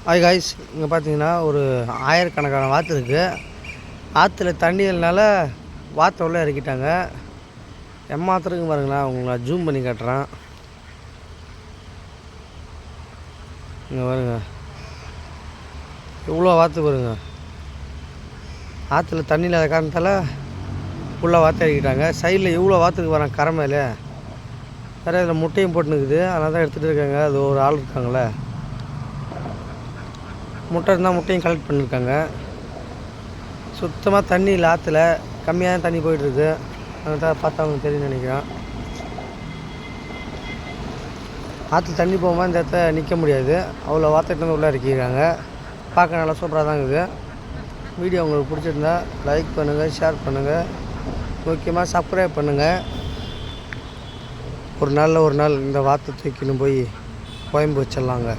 Hi guys, இங்கே பார்த்தீங்கன்னா ஒரு ஆயிரக்கணக்கான வாத்து இருக்குது. ஆற்றுல தண்ணி இல்லைனால வாத்தை உள்ளே இறக்கிட்டாங்க. எம்மாத்திரக்கு பாருங்களேன், உங்களை ஜூம் பண்ணி காட்டுறேன். இங்கே பாருங்க, இவ்வளோ வாத்து பாருங்க. ஆற்றுல தண்ணி இல்லாத காரணத்தால் ஃபுல்லாக வாத்தை இறக்கிட்டாங்க. சைடில் இவ்வளோ வாத்துக்கு வராங்க கரை மேலே. வேறு இதில் முட்டையும் போட்டுனுக்குது, அதனால தான் எடுத்துகிட்டு இருக்காங்க. அது ஒரு ஆள் இருக்காங்களே, முட்டை இருந்தால் முட்டையும் கலெக்ட் பண்ணியிருக்காங்க. சுத்தமாக தண்ணி இல்லை ஆற்றுல, கம்மியாக தான் தண்ணி போயிட்டுருக்கு. அதை பார்த்தா அவங்க தெரியும் நினைக்கிறேன். ஆற்றுல தண்ணி போகும்போது இந்த இடத்த நிற்க முடியாது, அவ்வளோ வார்த்தைட்டு வந்து உள்ளே இறக்கிக்கிறாங்க. பார்க்க நல்லா சூப்பராக தான் இருக்குது. வீடியோ உங்களுக்கு பிடிச்சிருந்தா லைக் பண்ணுங்கள், ஷேர் பண்ணுங்கள், முக்கியமாக சப்ஸ்கிரைப் பண்ணுங்கள். ஒரு நாள் இந்த வாத்தை தூக்கின்னு போய் கோயம்பு வச்சிடலாங்க.